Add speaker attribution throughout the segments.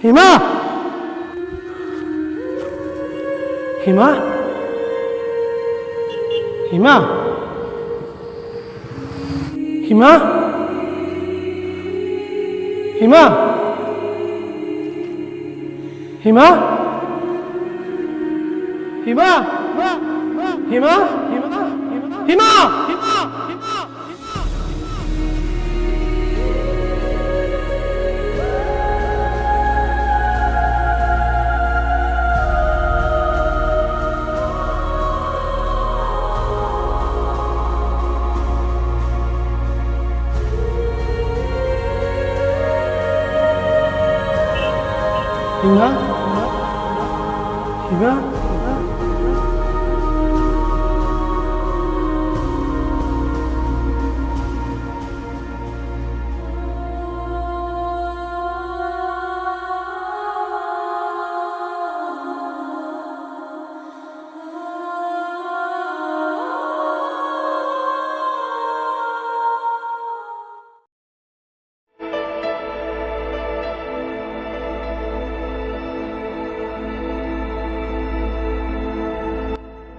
Speaker 1: হিমা হিমা হিমা হিমা হিমা হিমা হিমা হিমা হিমা হিমা হিমা হিমা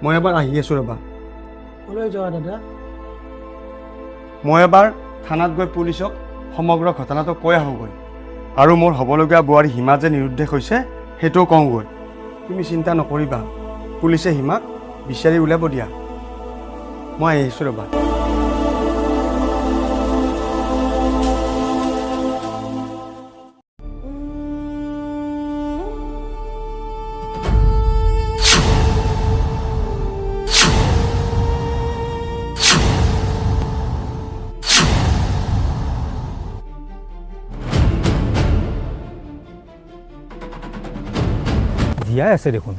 Speaker 2: মই এবাৰ আহি আছোঁ ৰ'বা।
Speaker 1: ক'লৈ যোৱা দাদা?
Speaker 2: মই এবাৰ থানাত গৈ পুলিচক সমগ্ৰ ঘটনাটো কৈ আহোঁগৈ আৰু মোৰ হ'বলগীয়া বোৱাৰী হিমা যে নিৰুদ্দেশ হৈছে সেইটোও কওঁগৈ। তুমি চিন্তা নকৰিবা, পুলিচে হিমাক বিচাৰি উলিয়াব দিয়া। মই আহি আছোঁ ৰ'বা।
Speaker 3: জীয়াই আছে দেখোন।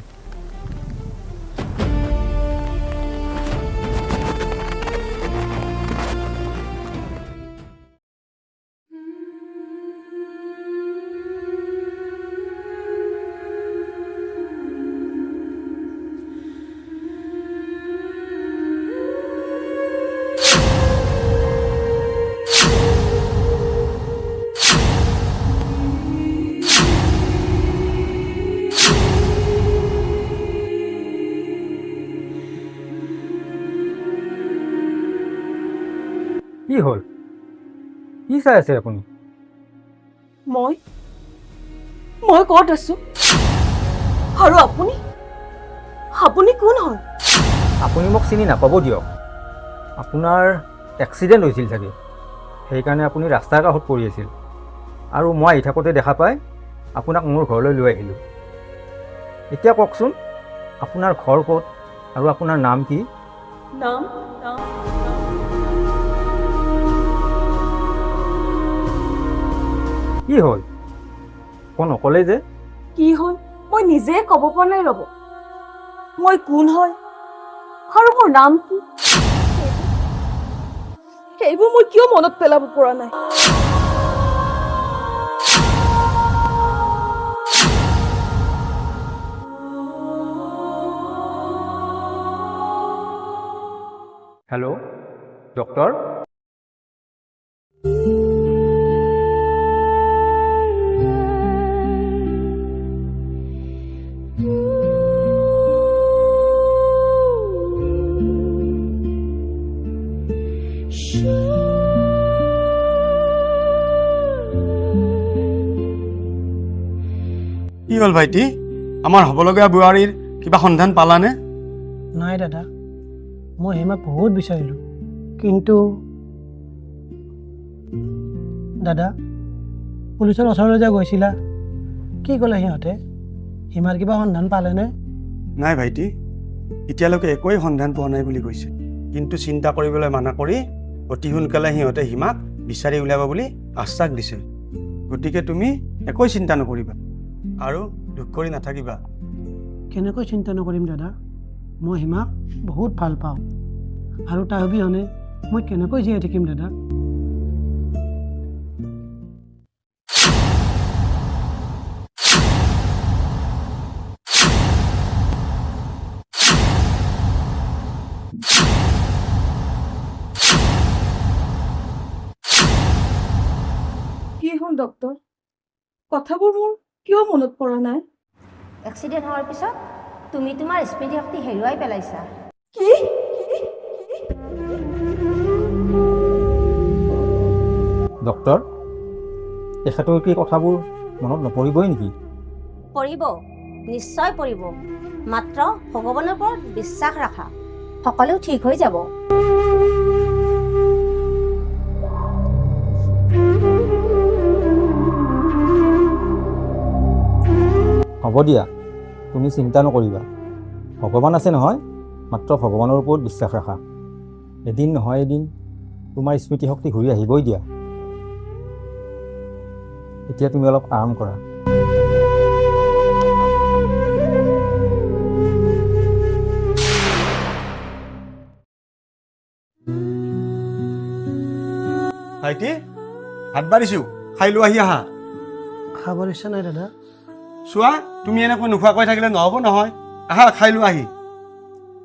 Speaker 3: কি হ'ল? কি চাই আছে আপুনি?
Speaker 4: মই ক'ত আছো আৰু আপুনি আপুনি কোন হয়?
Speaker 3: আপুনি মোক চিনি নাপাব দিয়ক। আপোনাৰ এক্সিডেণ্ট হৈছিল চাগে, সেইকাৰণে আপুনি ৰাস্তাৰ কাষত পৰি আছিল আৰু মই আহি থাকোঁতে দেখা পাই আপোনাক মোৰ ঘৰলৈ লৈ আহিলোঁ। এতিয়া কওকচোন, আপোনাৰ ঘৰ ক'ত আৰু আপোনাৰ নাম কি?
Speaker 4: নাম
Speaker 3: কি হ'ল? আকৌ নক'লে যে?
Speaker 4: কি হ'ল মই নিজে ক'ব পৰা নাই। ৰ'ব, মই কোন হয় আৰু মোৰ নাম কি সেইবোৰ মই কিয় মনত পেলাব পৰা নাই?
Speaker 3: Hello', doctor?
Speaker 2: কি হ'ল ভাইটি, আমাৰ হ'বলগীয়া বোৱাৰীৰ কিবা সন্ধান পালানে?
Speaker 1: নাই দাদা, মই হিমাক বহুত বিচাৰিলোঁ, কিন্তু দাদা পুলিচৰ ওচৰলৈ যে গৈছিলা, কি ক'লে সিহঁতে? হিমাৰ কিবা সন্ধান পালেনে?
Speaker 2: নাই ভাইটি, এতিয়ালৈকে একোৱেই সন্ধান পোৱা নাই বুলি কৈছে, কিন্তু চিন্তা কৰিবলৈ মানা কৰি অতি সোনকালে সিহঁতে হিমাক বিচাৰি উলিয়াব বুলি আশ্বাস দিছে। গতিকে তুমি একোৱেই চিন্তা নকৰিবা আৰু দুখ কৰি নাথাকিবা।
Speaker 1: কেনেকৈ চিন্তা নকৰিম দাদা? মই হিমাক বহুত ভাল পাওঁ আৰু তাৰ অবিহনে মই কেনেকৈ জীয়াই থাকিম দাদা?
Speaker 4: কি হ'ল ডক্টৰ? কথাবোৰ মোৰ কিয় মনত পৰা নাই?
Speaker 5: এক্সিডেণ্ট হোৱাৰ পিছত তুমি তোমাৰ স্মৃতিশক্তি হেৰুৱাই পেলাইছা।
Speaker 4: কি?
Speaker 3: ডক্টৰ, তেখেতৰ কি কথাবোৰ মনত নপৰিবই নেকি?
Speaker 5: পৰিব, নিশ্চয় পৰিব। মাত্ৰ ভগৱানৰ ওপৰত বিশ্বাস ৰাখা, সকলো ঠিক হৈ যাব।
Speaker 3: হ'ব দিয়া, তুমি চিন্তা নকৰিবা। ভগৱান আছে নহয়, মাত্ৰ ভগৱানৰ ওপৰত বিশ্বাস ৰাখা। এদিন নহয় এদিন তোমাৰ স্মৃতিশক্তি ঘূৰি আহিবই দিয়া। এতিয়া তুমি অলপ আৰাম কৰা।
Speaker 2: ভাইটি, ভাত বাঢ়িছোঁ, খাই লৈ আহি আহা।
Speaker 1: খাবৰ ইচ্ছা নাই দাদা।
Speaker 2: চোৱা, তুমি এনেকৈ নোখোৱাকৈ থাকিলে নহ'ব নহয়। আহা, খাই লৈ আহি।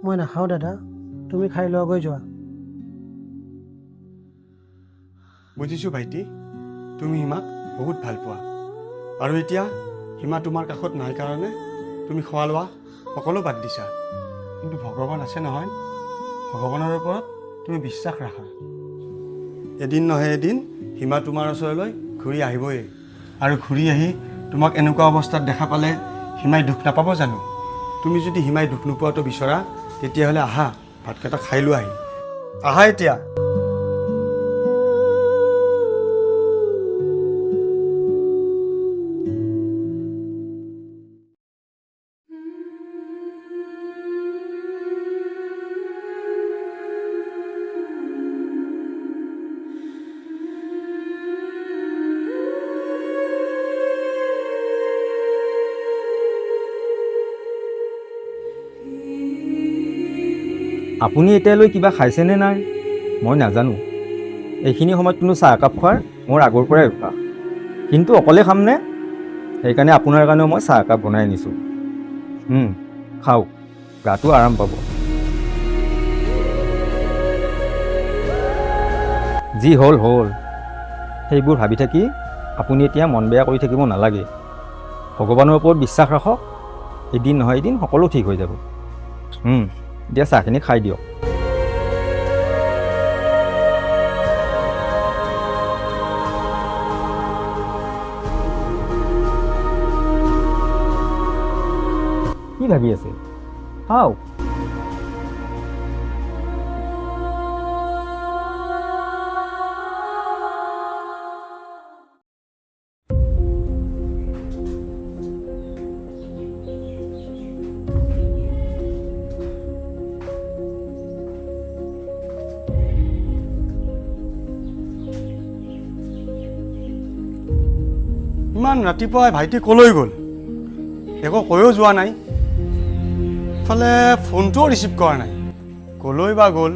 Speaker 1: মই নাখাওঁ দাদা, তুমি খাই লোৱাগৈ যোৱা।
Speaker 2: বুজিছোঁ ভাইটি, তুমি হিমাক বহুত ভাল পোৱা। আৰু এতিয়া হিমা তোমাৰ কাষত নাই কাৰণে তুমি খোৱা লোৱা সকলো বাদ দিছা। কিন্তু ভগৱান আছে নহয়, ভগৱানৰ ওপৰত তুমি বিশ্বাস ৰাখা। এদিন নহয় এদিন হিমা তোমাৰ ওচৰলৈ ঘূৰি আহিবই। আৰু ঘূৰি আহি তোমাক এনেকুৱা অৱস্থাত দেখা পালে হিমাই দুখ নাপাব জানো? তুমি যদি হিমাই দুখ নোপোৱাটো বিচৰা, তেতিয়াহ'লে আহা, ভাতকেইটা খাই লোৱা আহি। আহা এতিয়া।
Speaker 3: আপুনি এতিয়ালৈ কিবা খাইছেনে নাই মই নাজানো। এইখিনি সময়ত কোনো চাহ একাপ খোৱাৰ মোৰ আগৰ পৰাই অভ্যাস। কিন্তু অকলে খামনে? সেইকাৰণে আপোনাৰ কাৰণেও মই চাহ একাপ বনাই আনিছোঁ। খাওক, গাটো আৰাম পাব। যি হ'ল হ'ল, সেইবোৰ ভাবি থাকি আপুনি এতিয়া মন বেয়া কৰি থাকিব নালাগে। ভগৱানৰ ওপৰত বিশ্বাস ৰাখক, এদিন নহয় এদিন সকলো ঠিক হৈ যাব। এতিয়া চাহখিনি খাই দিয়ক। কি ভাবি আছে? খাওক।
Speaker 2: ইমান ৰাতিপুৱাই ভাইটি ক'লৈ গ'ল? একো কৈও যোৱা নাই। ইফালে ফোনটোও ৰিচিভ কৰা নাই। ক'লৈ বা গ'ল?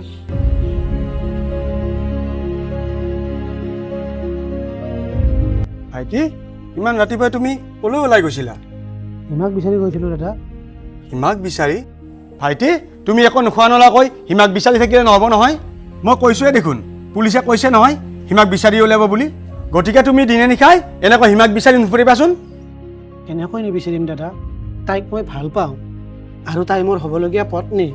Speaker 2: ভাইটি, ইমান ৰাতিপুৱাই তুমি ক'লৈ ওলাই গৈছিলা?
Speaker 1: হিমাক বিচাৰি গৈছিলোঁ দাদা।
Speaker 2: হিমাক বিচাৰি? ভাইটি, তুমি একো নোখোৱা নলাকৈ হিমাক বিচাৰি থাকিলে নহ'ব নহয়। মই কৈছোঁৱে দেখোন, পুলিচে কৈছে নহয় হিমাক বিচাৰি উলিয়াব বুলি। গতিকে তুমি দিনে নিশাই এনেকৈ হিমাক বিচাৰি নুফুৰিবাচোন।
Speaker 1: কেনেকৈ নিবিচাৰিম দাদা? তাইক মই ভাল পাওঁ আৰু তাই মোৰ হ'বলগীয়া পত্নী।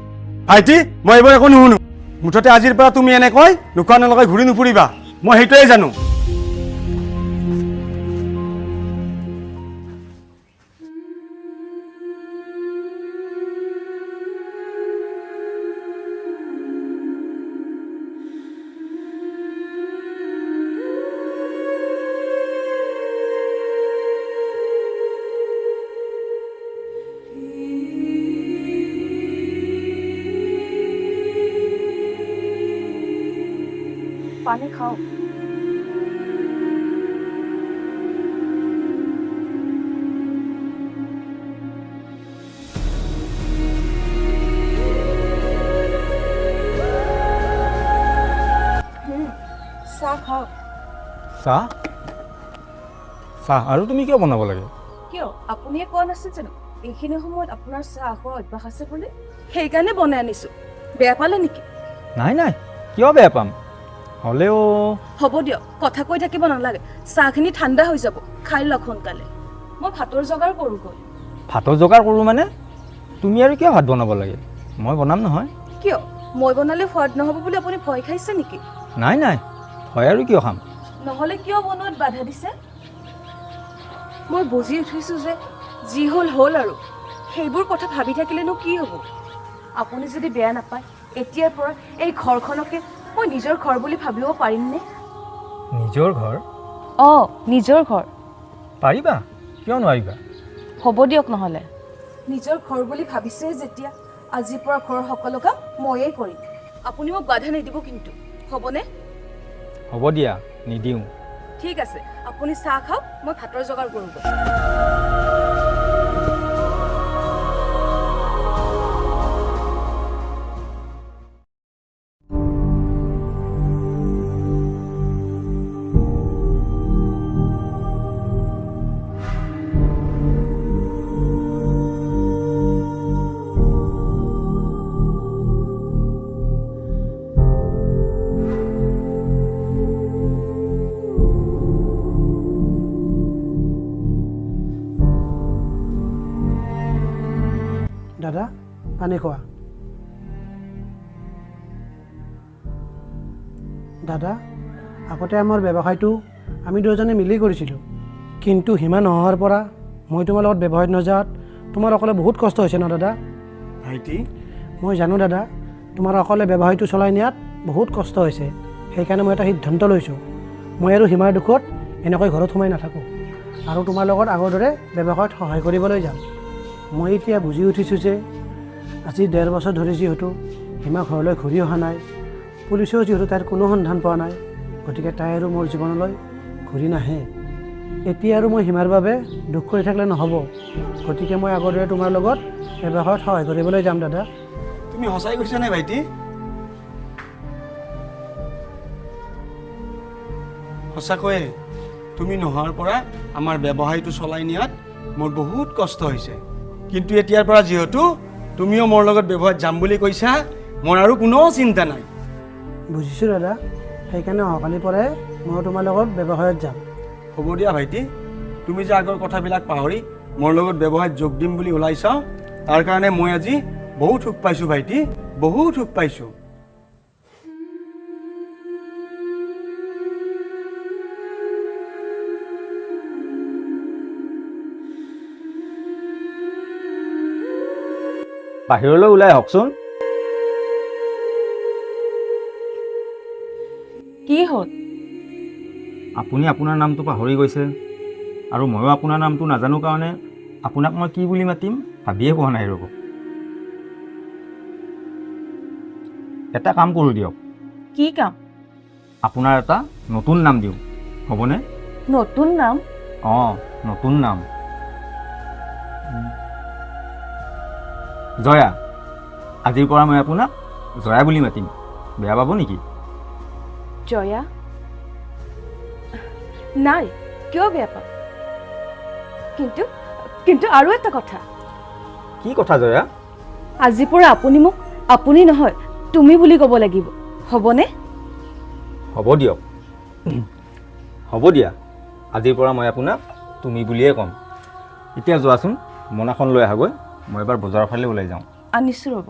Speaker 2: ভাইটি, মই এইবোৰ একো নুশুনো। মুঠতে আজিৰ পৰা তুমি এনেকৈ নোখোৱা নলগাই ঘূৰি নুফুৰিবা, মই সেইটোৱে জানো।
Speaker 4: পানী খাওঁ। চাহ খাওঁ।
Speaker 3: চাহ? চাহ আৰু তুমি কিয় বনাব লাগে?
Speaker 4: কিয়? আপুনিয়ে কোৱা নাছিল জানো এইখিনি সময়ত আপোনাৰ চাহ খোৱা অভ্যাস আছে বুলি? সেইকাৰণে বনাই আনিছো। বেয়া পালে নেকি?
Speaker 3: নাই নাই, কিয় বেয়া পাম? হ'লেও
Speaker 4: হ'ব দিয়ক, কথা কৈ থাকিব নালাগে। চাহখিনি ঠাণ্ডা হৈ যাব, খাই লওক সোনকালে। মই ভাতৰ যোগাৰ কৰোঁগৈ।
Speaker 3: ভাতৰ যোগাৰ কৰোঁ মানে তুমি আৰু কিয় ভাত বনাব লাগে? মই বনাম নহয়।
Speaker 4: কিয় মই বনালে সোৱাদ নহ'ব বুলি আপুনি ভয় খাইছে নেকি?
Speaker 3: নাই নাই, হয় আৰু কিয় খাম?
Speaker 4: নহ'লে কিয় বনোৱাত বাধা দিছে? মই বুজি উঠিছোঁ যে যি হ'ল হ'ল আৰু সেইবোৰ কথা ভাবি থাকিলেনো কি হ'ব? আপুনি যদি বেয়া নাপায় এতিয়াৰ পৰা এই ঘৰখনকে মই নিজৰ ঘৰ বুলি ভাবিব পাৰিমনে?
Speaker 3: নিজৰ ঘৰ?
Speaker 4: অঁ, নিজৰ ঘৰ।
Speaker 3: পাৰিবা, কিয় নোৱাৰিবা?
Speaker 4: হ'ব দিয়ক নহ'লে। নিজৰ ঘৰ বুলি ভাবিছে যেতিয়া আজিৰ পৰা ঘৰৰ সকলো কাম ময়েই কৰিম। আপুনি মোক বাধা নিদিব কিন্তু, হ'বনে?
Speaker 3: হ'ব দিয়া, নিদিওঁ।
Speaker 4: ঠিক আছে, আপুনি চাহ খাওক, মই ভাতৰ যোগাৰ কৰোঁগৈ।
Speaker 1: দাদা, পানী খোৱা। দাদা, আগতে আমাৰ ব্যৱসায়টো আমি দুয়োজনে মিলি কৰিছিলোঁ, কিন্তু হিমা নোহোৱাৰ পৰা মই তোমাৰ লগত ব্যৱসায়ত নোযোৱাত তোমাৰ অকলে বহুত কষ্ট হৈছে ন দাদা?
Speaker 2: ভাইটি,
Speaker 1: মই জানো দাদা, তোমাৰ অকলে ব্যৱসায়টো চলাই নিয়াত বহুত কষ্ট হৈছে। সেইকাৰণে মই এটা সিদ্ধান্ত লৈছোঁ, মই আৰু হিমাৰ দুখত এনেকৈ ঘৰত সোমাই নাথাকোঁ আৰু তোমাৰ লগত আগৰ দৰে ব্যৱসায়ত সহায় কৰিবলৈ যাম। মই এতিয়া বুজি উঠিছোঁ যে আজি 1.5 বছৰ ধৰি যিহেতু হিমা ঘৰলৈ ঘূৰি অহা নাই, পুলিচেও যিহেতু তাইৰ কোনো সন্ধান পোৱা নাই, গতিকে তাই আৰু মোৰ জীৱনলৈ ঘূৰি নাহে। এতিয়া আৰু মই হিমাৰ বাবে দুখ কৰি থাকিলে নহ'ব, গতিকে মই আগৰ দৰে তোমাৰ লগত ব্যৱসায়ত সহায় কৰিবলৈ যাম দাদা।
Speaker 2: তুমি সঁচাই কৈছা নে ভাইটি? সঁচাকৈয়ে তুমি নোহোৱাৰ পৰা আমাৰ ব্যৱসায়টো চলাই নিয়াত মোৰ বহুত কষ্ট হৈছে, কিন্তু এতিয়াৰ পৰা যিহেতু তুমিও মোৰ লগত ব্যৱসায়ত যাম বুলি কৈছা, মোৰ আৰু কোনো চিন্তা নাই।
Speaker 1: বুজিছোঁ দাদা, সেইকাৰণে অহাকালিৰ পৰাই মই তোমাৰ লগত ব্যৱসায়ত যাম।
Speaker 2: হ'ব দিয়া ভাইটি, তুমি যে আগৰ কথাবিলাক পাহৰি মোৰ লগত ব্যৱসায়ত যোগ দিম বুলি ওলাইছা, তাৰ কাৰণে মই আজি বহুত সুখ পাইছোঁ ভাইটি, বহুত সুখ পাইছোঁ।
Speaker 3: বাহিৰলৈ ওলাই আহকচোন।
Speaker 4: কি হ'ল?
Speaker 3: আপুনি আপোনাৰ নামটো পাহৰি গৈছে আৰু ময়ো আপোনাৰ নামটো নাজানো কাৰণে আপোনাক মই কি বুলি মাতিম ভাবিয়ে পোৱা নাই। ৰ'ব, এটা কাম কৰোঁ দিয়ক।
Speaker 4: কি কাম?
Speaker 3: আপোনাৰ এটা নতুন নাম দিওঁ, হ'বনে?
Speaker 4: নতুন নাম?
Speaker 3: অঁ, নতুন নাম জয়া। আজিৰ পৰা মই আপোনাক জয়া বুলি মাতিম, বেয়া পাব নেকি?
Speaker 4: জয়া? নাই, কিয় বেয়া পাম? কিন্তু আৰু এটা কথা।
Speaker 3: কি কথা জয়া?
Speaker 4: আজিৰ পৰা আপুনি মোক আপুনি নহয় তুমি বুলি ক'ব লাগিব, হ'বনে?
Speaker 3: হ'ব দিয়ক, হ'ব দিয়া। আজিৰ পৰা মই আপোনাক তুমি বুলিয়ে ক'ম। এতিয়া যোৱাচোন, মোনাখন লৈ আহাগৈ, মই এবাৰ বজাৰৰ ফালে ওলাই যাওঁ।
Speaker 4: আনিছোঁ ৰ'ব।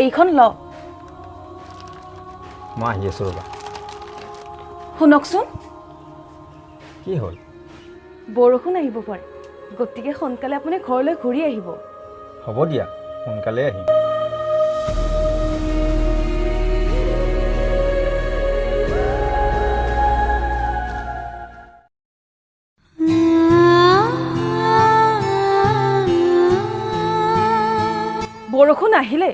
Speaker 4: এইখন লওক।
Speaker 3: মই আহি আছোঁ ৰ'বা।
Speaker 4: শুনকচোন,
Speaker 3: কি হ'ল?
Speaker 4: বৰষুণ আহিব পাৰে, গতিকে সোনকালে আপুনি ঘৰলৈ ঘূৰি আহিব।
Speaker 3: হ'ব দিয়া, সোনকালে আহিম।
Speaker 4: বৰষুণ আহিলে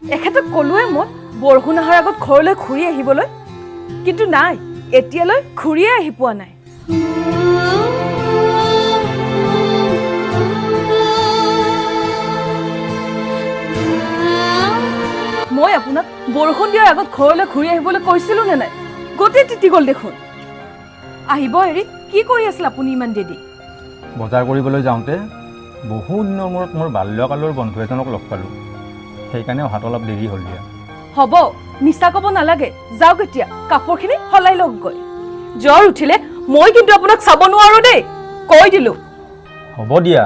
Speaker 4: এখেতক ক'লোৱে মই বৰষুণ অহাৰ আগত ঘৰলৈ ঘূৰি আহিবলৈ, কিন্তু নাই, এতিয়ালৈ ঘূৰিয়ে আহি পোৱা নাই। মই আপোনাক বৰষুণ দিয়াৰ আগত ঘৰলৈ ঘূৰি আহিবলৈ কৈছিলোঁ নে নাই? গোটেই তিতি গ'ল দেখোন। আহিব এৰি কি কৰি আছিল আপুনি ইমান দেৰি?
Speaker 3: বজাৰ কৰিবলৈ যাওঁতে বহু দিনৰ মূৰত মোৰ বাল্যকালৰ বন্ধু এজনক লগ পালোঁ, সেইকাৰণে অহাত অলপ দেৰি হ'ল দিয়া।
Speaker 4: হ'ব মিছা ক'ব নালাগে যাওক এতিয়া কাপোৰখিনি সলাই লওক গৈ জ্বৰ উঠিলে মই কিন্তু আপোনাক চাব নোৱাৰো দেই কৈ দিলো
Speaker 3: হ'ব দিয়া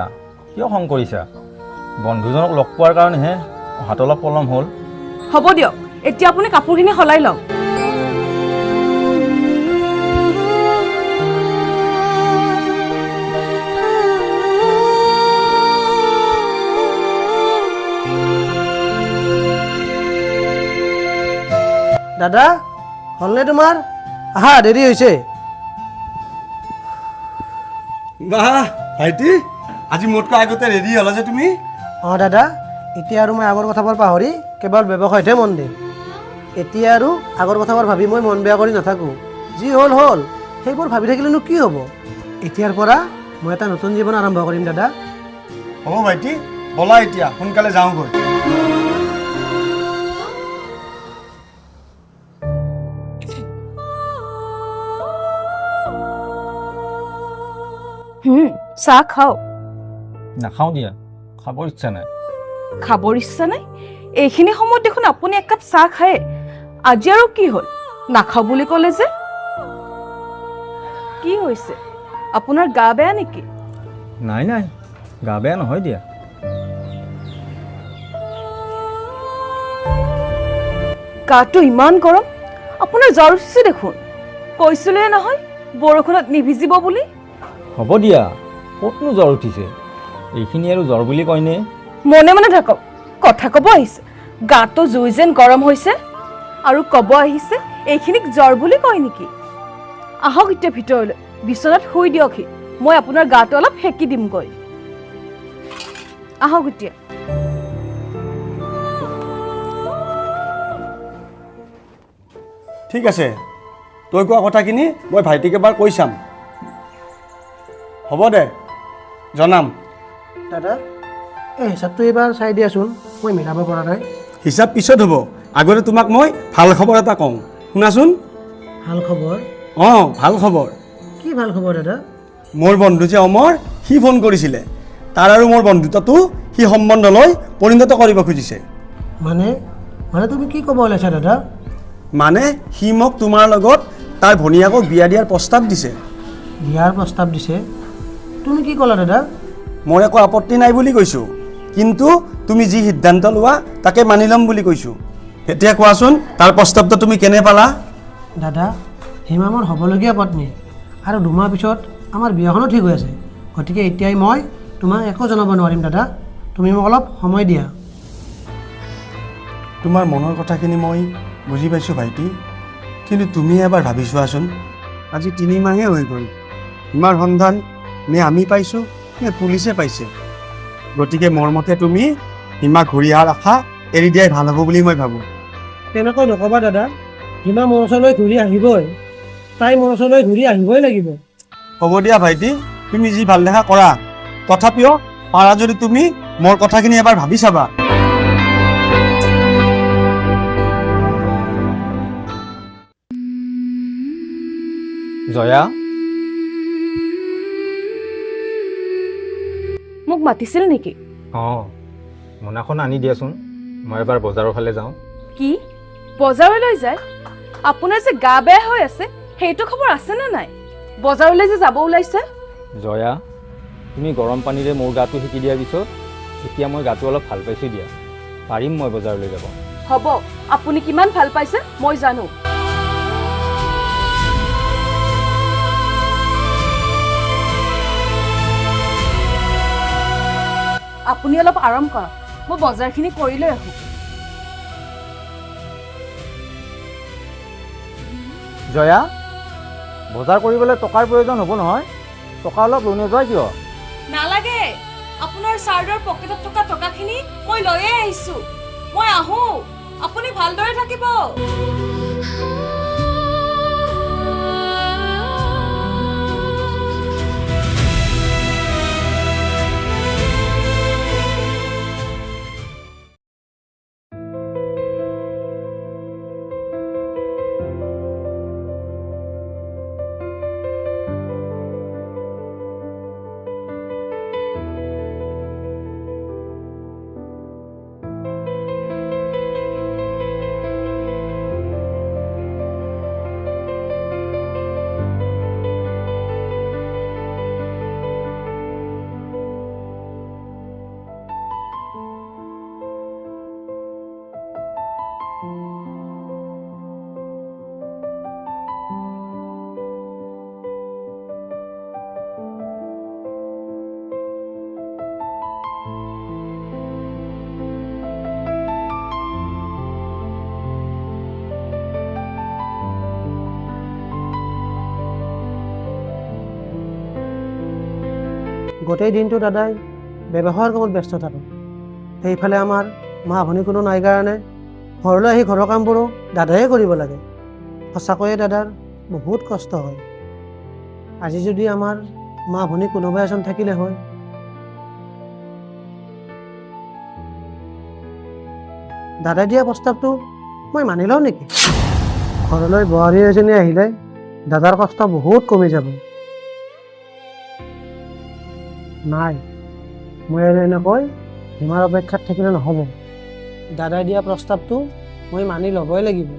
Speaker 3: কিয় খং কৰিছা বন্ধুজনক লগ পোৱাৰ কাৰণেহে অহাত অলপ পলম হ'ল
Speaker 4: হ'ব দিয়ক এতিয়া আপুনি কাপোৰখিনি সলাই লওক
Speaker 1: দাদা হ'লনে তোমাৰ আহা দেৰি হৈছে
Speaker 2: বাহ ভাইটি আজি মোতকৈ আগতে ৰেডি হ'লা যে তুমি
Speaker 1: অঁ দাদা এতিয়া আৰু মই আগৰ কথাবোৰ পাহৰি কেৱল ব্যৱসায়তহে মন দিম এতিয়া আৰু আগৰ কথাবোৰ ভাবি মই মন বেয়া কৰি নাথাকোঁ যি হ'ল হ'ল সেইবোৰ ভাবি থাকিলেনো কি হ'ব এতিয়াৰ পৰা মই এটা নতুন জীৱন আৰম্ভ কৰিম দাদা
Speaker 2: হ'ব ভাইটি ব'লা এতিয়া সোনকালে যাওঁগৈ
Speaker 4: চাহ খাও
Speaker 3: নাখাওঁ দিয়া খাবৰ ইচ্ছা নাই
Speaker 4: খাবৰ ইচ্ছা নাই এইখিনি সময়ত দেখোন আপুনি একাপ চাহ খায় আজি আৰু কি হ'ল নাখাওঁ বুলি ক'লে যে কি হৈছে আপোনাৰ গা বেয়া নেকি
Speaker 3: নাই নাই গা বেয়া নহয় দিয়া
Speaker 4: গাটো ইমান গৰম আপোনাৰ জ্বৰ উঠিছে দেখোন কৈছিলে নহয় বৰষুণত নিভিজিব বুলি
Speaker 3: হ'ব দিয়া ক'তনো জ্বৰ উঠিছে এইখিনি আৰু জ্বৰ বুলি কয়নে
Speaker 4: মনে মনে থাকক কথা ক'ব আহিছে গাটো জুই যেন গৰম হৈছে আৰু ক'ব আহিছে এইখিনিক জ্বৰ বুলি কয় নেকি আহক এতিয়া ভিতৰলৈ বিচনাত শুই দিয়কহি মই আপোনাৰ গাটো অলপ সেকি দিমগৈ আহক এতিয়া
Speaker 2: ঠিক আছে তই কোৱা কথাখিনি মই ভাইটিক এবাৰ কৈ চাম হ'ব দে জনাম
Speaker 1: দাদা এই হিচাপটো এইবাৰ চাই দিয়াচোন মই মিলাব পৰা নাই
Speaker 2: হিচাপ পিছত হ'ব আগতে তোমাক মই ভাল খবৰ এটা কওঁ শুনাচোন
Speaker 1: ভাল খবৰ
Speaker 2: অঁ ভাল খবৰ
Speaker 1: কি ভাল খবৰ দাদা
Speaker 2: মোৰ বন্ধু যে অমৰ সি ফোন কৰিছিলে তাৰ আৰু মোৰ বন্ধুত্বটো সি সম্বন্ধলৈ পৰিণত কৰিব খুজিছে
Speaker 1: মানে মানে তুমি কি ক'ব ওলাইছা দাদা
Speaker 2: মানে সি মোক তোমাৰ লগত তাৰ ভনীয়েকক বিয়া দিয়াৰ প্ৰস্তাৱ দিছে
Speaker 1: বিয়াৰ প্ৰস্তাৱ দিছে তুমি কি ক'লা দাদা
Speaker 2: মই একো আপত্তি নাই বুলি কৈছোঁ কিন্তু তুমি যি সিদ্ধান্ত লোৱা তাকে মানি ল'ম বুলি কৈছোঁ এতিয়া কোৱাচোন তাৰ প্ৰস্তাৱটো তুমি কেনে পালা
Speaker 1: দাদা হিমা মোৰ হ'বলগীয়া পত্নী আৰু দুমাহ পিছত আমাৰ বিয়াখনো ঠিক হৈ আছে গতিকে এতিয়াই মই তোমাক একো জনাব নোৱাৰিম দাদা তুমি মোক অলপ সময় দিয়া
Speaker 2: তোমাৰ মনৰ কথাখিনি মই বুজি পাইছোঁ ভাইটি কিন্তু তুমি এবাৰ ভাবি চোৱাচোন আজি 3 মাহে হৈ গ'ল হিমাৰ সন্ধান নে আমি পাইছোঁ নে পুলিচে পাইছে গতিকে মোৰ মতে তুমি হিমা ঘূৰি অহাৰ আশা এৰি দিয়াই ভাল হ'ব বুলি মই ভাবোঁ
Speaker 1: তেনেকৈ নক'বা দাদা হিমা মোৰ ওচৰলৈ ঘূৰি আহিবই তাই মোৰ ওচৰলৈ ঘূৰি আহিবই লাগিব
Speaker 2: হ'ব দিয়া ভাইটি তুমি যি ভাল দেখা কৰা তথাপিও পাৰা যদি তুমি মোৰ কথাখিনি এবাৰ ভাবি চাবা
Speaker 3: জয়া
Speaker 4: মোক মাতিছিল নেকি
Speaker 3: অঁ মোনাখন আনি দিয়াচোন মই এবাৰ বজাৰৰ ফালে যাওঁ
Speaker 4: কি বজাৰলৈ যায় আপোনাৰ যে গা বেয়া হৈ আছে সেইটো খবৰ আছে নে নাই বজাৰলৈ যে যাব ওলাইছে
Speaker 3: জয়া তুমি গৰম পানীৰে মোৰ গাটো শিকি দিয়াৰ পিছত এতিয়া মই গাটো অলপ ভাল পাইছোঁ দিয়া পাৰিম মই বজাৰলৈ যাব
Speaker 4: হ'ব আপুনি কিমান ভাল পাইছে মই জানো আপুনি অলপ আৰাম কৰক মই বজাৰখিনি কৰি লৈ আহোঁ
Speaker 3: জয়া বজাৰ কৰিবলৈ টকাৰ প্ৰয়োজন হ'ব নহয় টকা অলপ লৈ নাযায় কিয়
Speaker 4: নালাগে আপোনাৰ চাৰ্টৰ পকেটত থকা টকাখিনি মই লৈয়ে আহিছোঁ মই আহোঁ আপুনি ভালদৰে থাকিব
Speaker 1: গোটেই দিনটো দাদাই ব্যৱসায়ৰ কামত ব্যস্ত থাকে। সেইফালে আমাৰ মা ভনী কোনো নাই কাৰণে ঘৰলৈ আহি ঘৰৰ কামবোৰো দাদায়ে কৰিব লাগে। সঁচাকৈয়ে দাদাৰ বহুত কষ্ট হয়। আজি যদি আমাৰ মা ভনী কোনোবা এজন থাকিলে হয়। দাদাই দিয়া প্ৰস্তাৱটো মই মানি লওঁ নেকি? ঘৰলৈ বোৱাৰী এজনী আহিলে দাদাৰ কষ্ট বহুত কমি যাব। নাই, মই আৰু এনেকৈ হিমাৰ অপেক্ষাত থাকিলে নহ'ব। দাদাই দিয়া প্ৰস্তাৱটো মই মানি ল'বই লাগিব।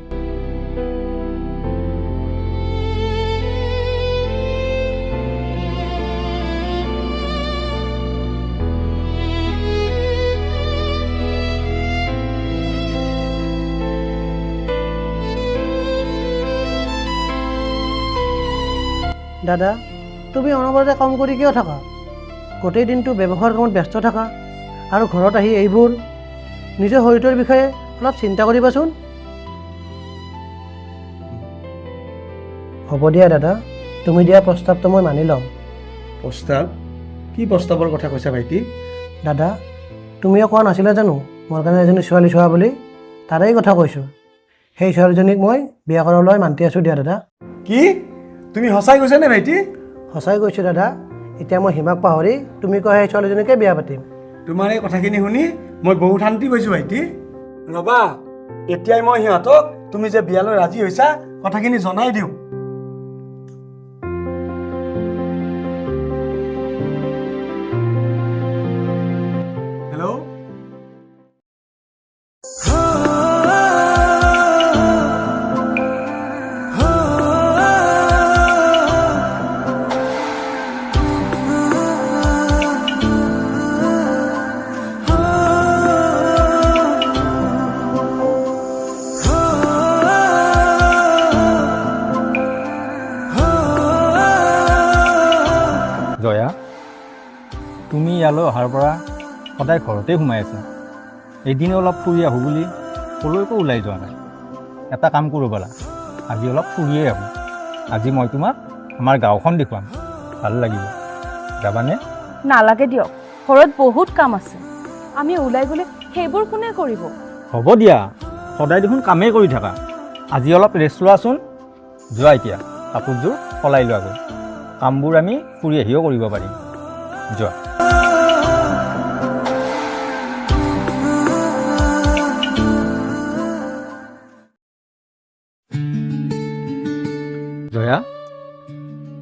Speaker 1: দাদা, তুমি অনবৰতে কাম কৰি কিয় থাকা? গোটেই দিনটো ব্যৱসায়ৰ কামত ব্যস্ত থাকা আৰু ঘৰত আহি এইবোৰ নিজৰ শৰীৰটোৰ বিষয়ে অলপ চিন্তা কৰিবাচোন। হ'ব দিয়া দাদা, তুমি দিয়া প্ৰস্তাৱটো মই মানি ল'ম।
Speaker 2: প্ৰস্তাৱ? কি প্ৰস্তাৱৰ কথা কৈছা ভাইটি?
Speaker 1: দাদা, তুমিও কোৱা নাছিলা জানো মোৰ কাৰণে এজনী ছোৱালী চোৱা বুলি? তাৰেই কথা কৈছোঁ। সেই ছোৱালীজনীক মই বিয়া কৰাবলৈ মান্তি আছোঁ দিয়া দাদা।
Speaker 2: কি? তুমি সঁচাই কৈছা নে ভাইটি?
Speaker 1: সঁচাই কৈছোঁ দাদা। এতিয়া মই হিমাক পাহৰি তুমি কোৱা সেই ছোৱালীজনীকে বিয়া পাতিম।
Speaker 2: তোমাৰ এই কথাখিনি শুনি মই বহুত শান্তি পাইছোঁ ভাইটি। ৰ'বা, এতিয়াই মই সিহঁতক তুমি যে বিয়ালৈ ৰাজি হৈছা কথাখিনি জনাই দিওঁ। হেল্ল'।
Speaker 3: জয়া, তুমি ইয়ালৈ অহাৰ পৰা সদায় ঘৰতে সোমাই আছা। এদিন অলপ ফুৰি আহোঁ বুলি ক'লৈকো ওলাই যোৱা নাই। এটা কাম কৰোঁ ব'লা, আজি অলপ ফুৰিয়ে আহোঁ। আজি মই তোমাক আমাৰ গাঁওখন দেখুৱাম, ভাল লাগিব। যাবানে?
Speaker 4: নালাগে দিয়ক, ঘৰত বহুত কাম আছে। আমি ওলাই গ'লে সেইবোৰ কোনে কৰিব?
Speaker 3: হ'ব দিয়া, সদায় দেখোন কামেই কৰি থাকা। আজি অলপ ৰেষ্ট লোৱাচোন। যোৱা এতিয়া, কাপোৰযোৰ সলাই লোৱাগৈ। কামবোৰ আমি ফুৰি আহিও কৰিব পাৰিম। যোৱা। জয়া,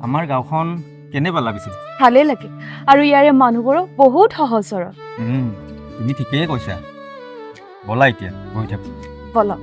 Speaker 3: আমাৰ গাঁওখন কেনে পালা পিছে?
Speaker 4: ভালেই লাগে, আৰু ইয়াৰে মানুহবোৰো বহুত সহজ সৰল।
Speaker 3: তুমি ঠিকেই কৈছা। ব'লা এতিয়া গৈ থাকোঁ।
Speaker 4: বলক।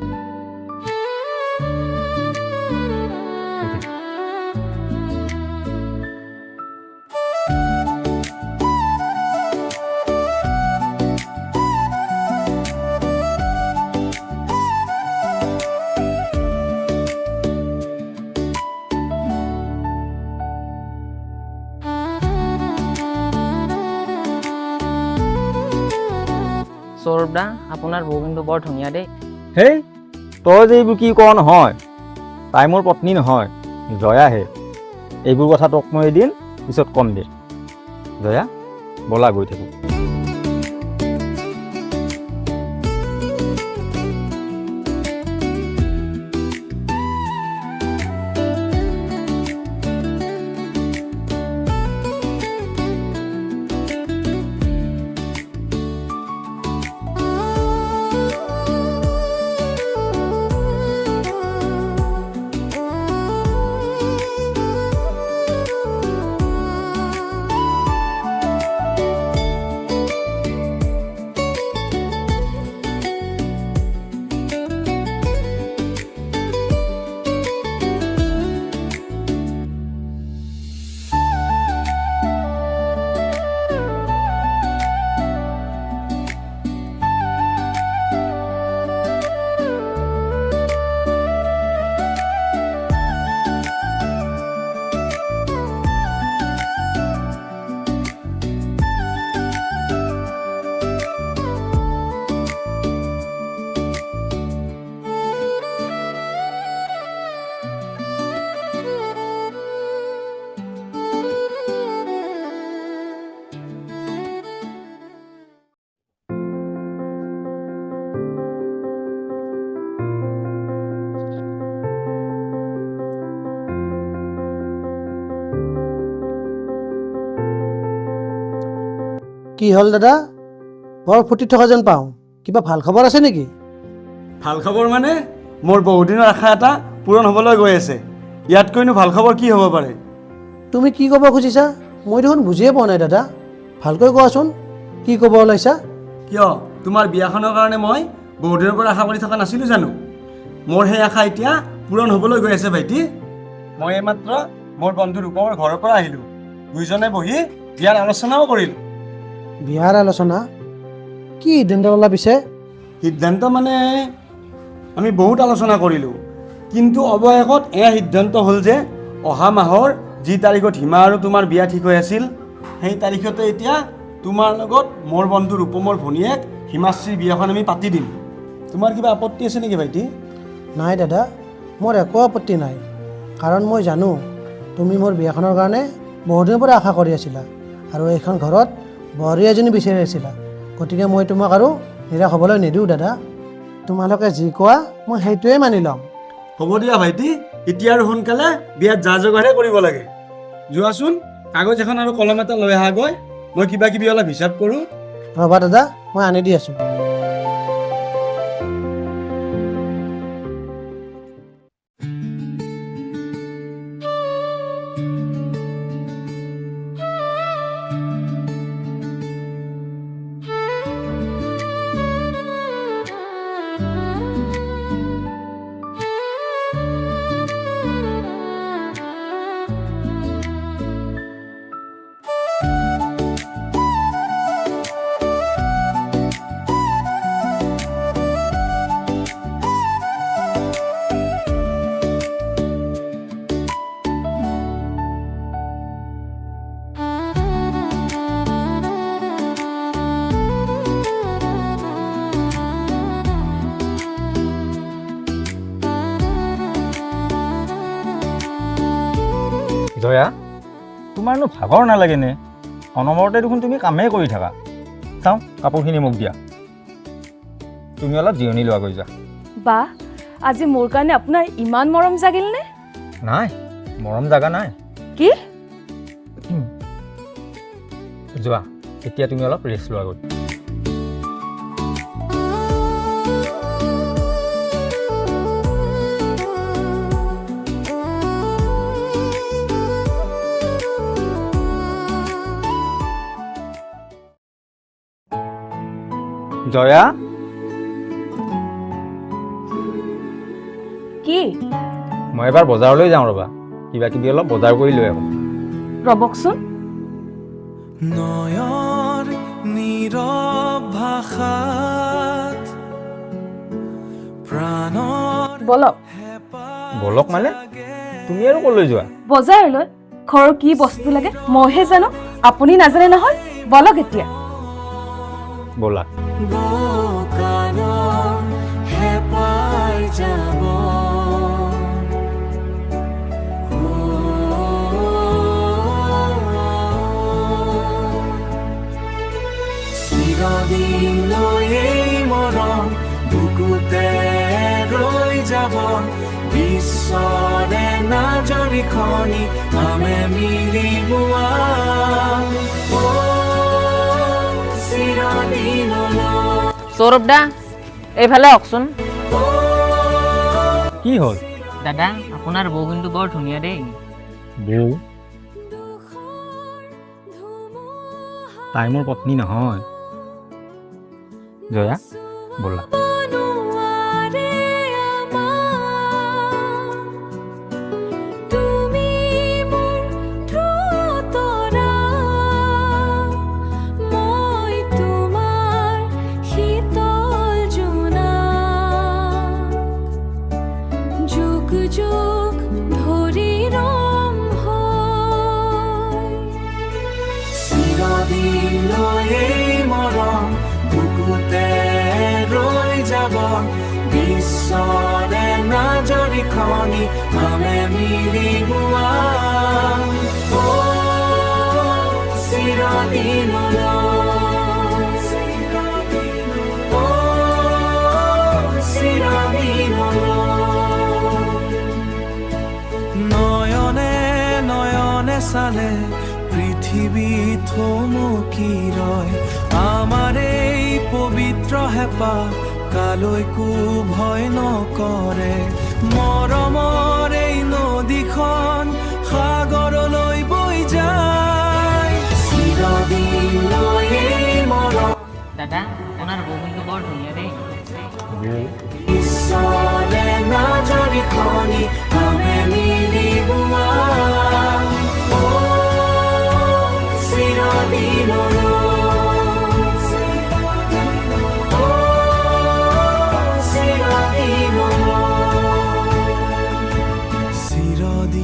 Speaker 6: সৌৰভ দা, আপোনাৰ বৌ কিন্তু বৰ ধুনীয়া দেই।
Speaker 3: হেই, তই যে এইবোৰ কি ক নহয়, তাই মোৰ পত্নী নহয়, জয়াহে। এইবোৰ কথা তোক মই এদিন পিছত কম দে। জয়া, ব'লা গৈ থাকোঁ।
Speaker 1: কি হ'ল দাদা? বৰ ফুটি থকা যেন পাওঁ। কিবা ভাল খবৰ আছে নেকি?
Speaker 2: ভাল খবৰ মানে মোৰ বহুদিনৰ আশা এটা পূৰণ হ'বলৈ গৈ আছে। ইয়াতকৈনো ভাল খবৰ কি হ'ব পাৰে?
Speaker 1: তুমি কি ক'ব খুজিছা? মই দেখোন বুজিয়ে পোৱা নাই দাদা। ভালকৈ কোৱাচোন, কি ক'ব ওলাইছা?
Speaker 2: কিয় তোমাৰ বিয়াখনৰ কাৰণে মই বহুদিনৰ পৰা আশা কৰি থকা নাছিলোঁ জানো? মোৰ সেই আশা এতিয়া পূৰণ হ'বলৈ গৈ আছে ভাইটি। মই এইমাত্ৰ মোৰ বন্ধু ৰূপমৰ ঘৰৰ পৰা আহিলোঁ। দুইজনে বহি বিয়াৰ আলোচনাও কৰিলোঁ।
Speaker 1: বিয়াৰ আলোচনা? কি সিদ্ধান্ত ল'লা পিছে?
Speaker 2: সিদ্ধান্ত মানে আমি বহুত আলোচনা কৰিলোঁ, কিন্তু অৱশেষত এয়া সিদ্ধান্ত হ'ল যে অহা মাহৰ যি তাৰিখত হিমা আৰু তোমাৰ বিয়া ঠিক হৈ আছিল, সেই তাৰিখতে এতিয়া তোমাৰ লগত মোৰ বন্ধু ৰূপমৰ ভনীয়েক হিমাশ্ৰীৰ বিয়াখন আমি পাতি দিম। তোমাৰ কিবা আপত্তি আছে নেকি ভাইটি?
Speaker 1: নাই দাদা, মোৰ একো আপত্তি নাই। কাৰণ মই জানো তুমি মোৰ বিয়াখনৰ কাৰণে বহুদিনৰ পৰা আশা কৰি আছিলা আৰু এইখন ঘৰত বোৱাৰী এজনী বিচাৰি আছিলা। গতিকে মই তোমাক আৰু নিৰাশ হ'বলৈ নিদিওঁ দাদা। তোমালোকে যি কোৱা মই সেইটোৱে মানি ল'ম।
Speaker 2: হ'ব দিয়া ভাইটি, এতিয়া আৰু সোনকালে বিয়াত যা যোগাৰহে কৰিব লাগে। যোৱাচোন, কাগজ এখন আৰু কলম এটা লৈ আহাগৈ, মই কিবা কিবি অলপ হিচাপ কৰোঁ।
Speaker 1: ৰ'বা দাদা, মই আনি দি আছোঁ।
Speaker 3: জয়া, তোমাৰনো ভাগৰ নালাগেনে? অনবৰতে দেখোন তুমি কামেই কৰি থাকা। চাওঁ, কাপোৰখিনি মোক দিয়া। তুমি অলপ জিৰণি লোৱা গৈ যোৱা।
Speaker 4: বা, আজি মোৰ কাৰণে আপোনাৰ ইমান মৰম জাগিল নে?
Speaker 3: নাই, মৰম জাগা নাই।
Speaker 4: কি?
Speaker 3: যোৱা, এতিয়া তুমি অলপ ৰেষ্ট লোৱা গৈ। জয়া,
Speaker 4: কি?
Speaker 3: মই এবাৰ বজাৰলৈ যাওঁ ৰ'বা, কিবা কিবি অলপ বজাৰ কৰি লৈ আহোঁ।
Speaker 4: ৰ'বকচোন।
Speaker 7: নয়ৰ নীৰৱ ভাষাত প্ৰাণৰ
Speaker 4: বলক।
Speaker 3: বলক মানে? তুমি আৰু ক'লৈ যোৱা?
Speaker 4: বজাৰলৈ। ঘৰৰ কি বস্তু লাগে মইহে জানো, আপুনি নাজানে নহয়। বলক এতিয়া।
Speaker 3: ব'লা।
Speaker 7: বোকানৰ হেপাই যাব চিৰদিনলৈ এই মৰম বুকুতে ৰৈ যাব। বিশ্বৰে নাজৰিখনি আমি মিলিবোৱা
Speaker 6: সৌৰভ দা, এইফালে আহকচোন।
Speaker 3: কি হ'ল?
Speaker 6: দাদা, আপোনাৰ বৌ কিন্তু বৰ ধুনীয়া দেই।
Speaker 3: বৌ? তাই মোৰ পত্নী নহয়। জয়া, ব'লা।
Speaker 7: বিশ্বৰে নাজৰিখনি আমি মিলিবোৱা নয়নে নয়নে চালে পৃথিৱী থমকি ৰয়। হেঁপাহ কালৈকো ভয় নকৰে মৰমৰ এই নদীখন সাগৰলৈ বৈ যায় চিৰদিনলৈ এই মৰম
Speaker 6: দাদা আপোনাৰ বৌ কিন্তু বৰ ধুনীয়া দেই
Speaker 7: ঈশ্বৰে নাজৰি খনি আমি মিলিবোৱা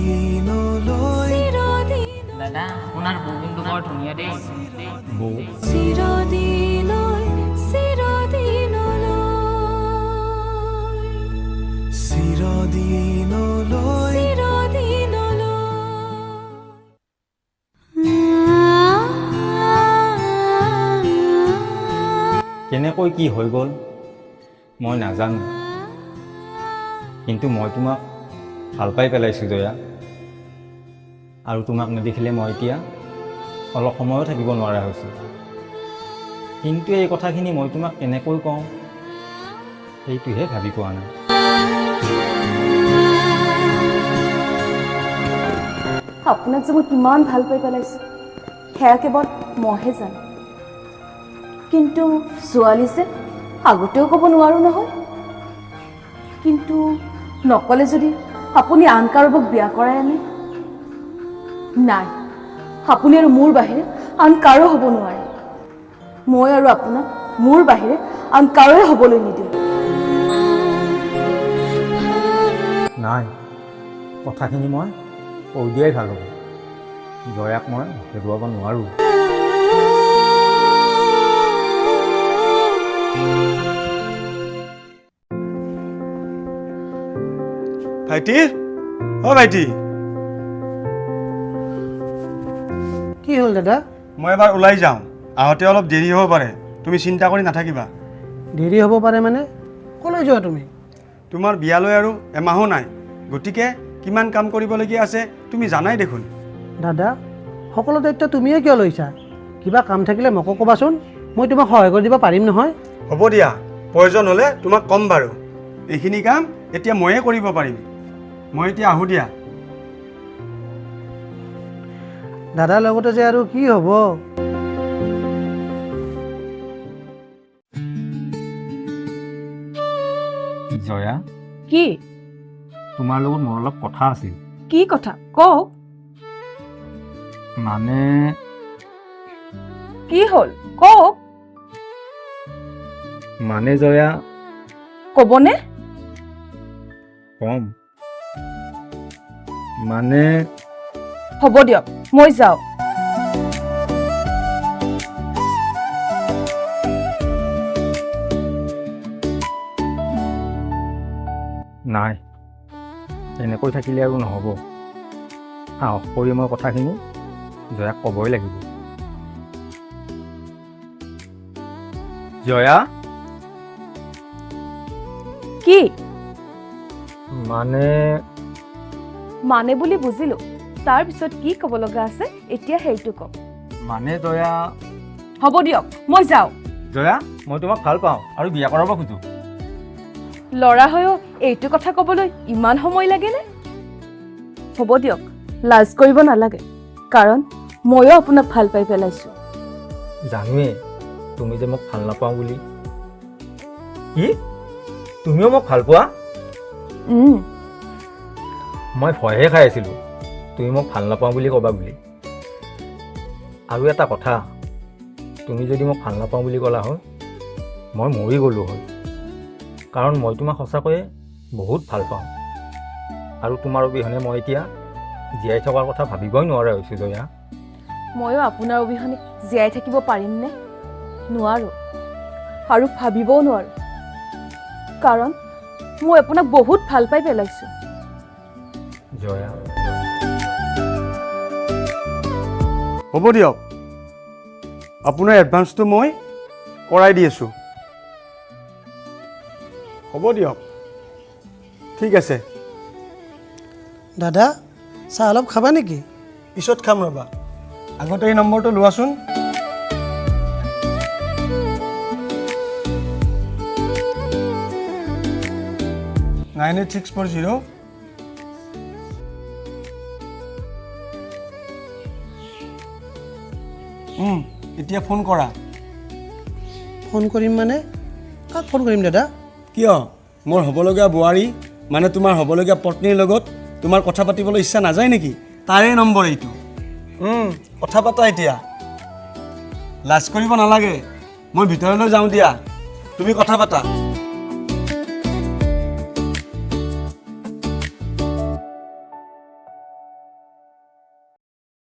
Speaker 7: চিৰদিনলৈ
Speaker 6: দাদা আপোনাৰ বৌ কিন্তু বৰ ধুনীয়া দেই
Speaker 3: বৌ
Speaker 7: চিৰদিনলৈ
Speaker 3: কেনেকৈ কি হৈ গ'ল মই নাজানো কিন্তু মই তোমাক ভাল পাই পেলাইছোঁ জয়া আৰু তোমাক নেদেখিলে মই এতিয়া অলপ সময়ো থাকিব নোৱাৰা হৈছোঁ কিন্তু এই কথাখিনি মই তোমাক কেনেকৈ কওঁ সেইটোহে ভাবি পোৱা নাই
Speaker 4: আপোনাক যে মই কিমান ভাল পাই পেলাইছোঁ সেয়া কেৱল মইহে জানো কিন্তু ছোৱালী যে আগতেও ক'ব নোৱাৰোঁ নহয় কিন্তু নক'লে যদি আপুনি আন কাৰোবাক বিয়া কৰাই আনে নাই আপুনি আৰু মোৰ বাহিৰে আন কাৰো হ'ব নোৱাৰে মই আৰু আপোনাক মোৰ বাহিৰে আন কাৰোৱে হ'বলৈ নিদিওঁ
Speaker 3: নাই কথাখিনি মই কৈ দিয়াই ভাল হ'ব জয়াক মই হেৰুৱাব নোৱাৰোঁ
Speaker 2: ভাইটি অ ভাইটি
Speaker 1: কি হ'ল দাদা
Speaker 2: মই এবাৰ ওলাই যাওঁ আহোঁতে অলপ দেৰি হ'ব পাৰে তুমি চিন্তা কৰি নাথাকিবা
Speaker 1: দেৰি হ'ব পাৰে মানে ক'লৈ যোৱা তুমি
Speaker 2: তোমাৰ বিয়ালৈ আৰু এমাহো নাই গতিকে কিমান কাম কৰিবলগীয়া আছে তুমি জানাই দেখোন
Speaker 1: দাদা সকলো দায়িত্ব তুমিয়ে কিয় লৈছা কিবা কাম থাকিলে মোকো ক'বাচোন মই তোমাক সহায় কৰি দিব পাৰিম নহয়
Speaker 2: হ'ব দিয়া প্ৰয়োজন হ'লে তোমাক ক'ম বাৰু এইখিনি কাম এতিয়া ময়ে কৰিব পাৰিম মই এতিয়া আহোঁ দিয়া
Speaker 1: দাদাৰ লগতে যে আৰু কি হ'ব
Speaker 3: জয়া
Speaker 4: কি
Speaker 3: তোমাৰ লগত মোৰ অলপ কথা আছিল
Speaker 4: কি কথা কওক
Speaker 3: মানে
Speaker 4: কি হ'ল কওক
Speaker 3: মানে জয়া
Speaker 4: ক'বনে
Speaker 3: কম মানে
Speaker 4: হ'ব দিয়ক মই যাওঁ
Speaker 3: নাই এনেকৈ থাকিলে আৰু নহ'ব সাহস কৰি মই কথাখিনি জয়াক ক'বই লাগিব জয়া
Speaker 4: কি
Speaker 3: মানে
Speaker 4: বুলি বুজিলো তাৰ পিছত কি ক'ব লগা আছে এতিয়া সেইটো কওক
Speaker 3: মানে জয়া
Speaker 4: হ'ব দিয়ক মই যাওঁ
Speaker 3: জয়া মই তোমাক ভাল পাওঁ আৰু বিয়া কৰাব খোজোঁ
Speaker 4: ল'ৰা হৈও এইটো কথা ক'বলৈ ইমান সময় লাগেনে হ'ব দিয়ক লাজ কৰিব নালাগে কাৰণ ময়ো আপোনাক ভাল পাই পেলাইছোঁ
Speaker 3: জানোৱে তুমি যে মোক ভাল নাপাওঁ বুলি কি তুমিও মোক ভাল পোৱা মই ভয়হে খাই আছিলোঁ তুমি মোক ভাল নাপাওঁ বুলি ক'বা বুলি আৰু এটা কথা তুমি যদি মোক ভাল নাপাওঁ বুলি ক'লা হয় মই মৰি গ'লোঁ হয় কাৰণ মই তোমাক সঁচাকৈয়ে বহুত ভাল পাওঁ আৰু তোমাৰ অবিহনে মই এতিয়া জীয়াই থকাৰ কথা ভাবিবই নোৱাৰা হৈছোঁ জয়া
Speaker 4: ময়ো আপোনাৰ অবিহনে জীয়াই থাকিব পাৰিমনে নোৱাৰোঁ আৰু ভাবিবও নোৱাৰোঁ কাৰণ মই আপোনাক বহুত ভাল পাই পেলাইছোঁ
Speaker 3: জয়া
Speaker 2: হ'ব দিয়ক আপোনাৰ এডভান্সটো মই কৰাই দি আছোঁ হ'ব দিয়ক ঠিক আছে
Speaker 1: দাদা চাহ অলপ খাবা নেকি
Speaker 2: পিছত খাম ৰ'বা আগতে এই নম্বৰটো লোৱাচোন 98640 এতিয়া ফোন কৰা।
Speaker 1: ফোন কৰিম মানে কাক ফোন কৰিম দাদা?
Speaker 2: কিয় মোৰ হ'বলগীয়া বোৱাৰী মানে তোমাৰ হ'বলগীয়া পত্নীৰ লগত তোমাৰ কথা পাতিবলৈ ইচ্ছা নাযায় নেকি? তাৰে নম্বৰ এইটো। কথা পাতা এতিয়া, লাজ কৰিব নালাগে। মই ভিতৰলৈ যাওঁ দিয়া, তুমি কথা পাতা।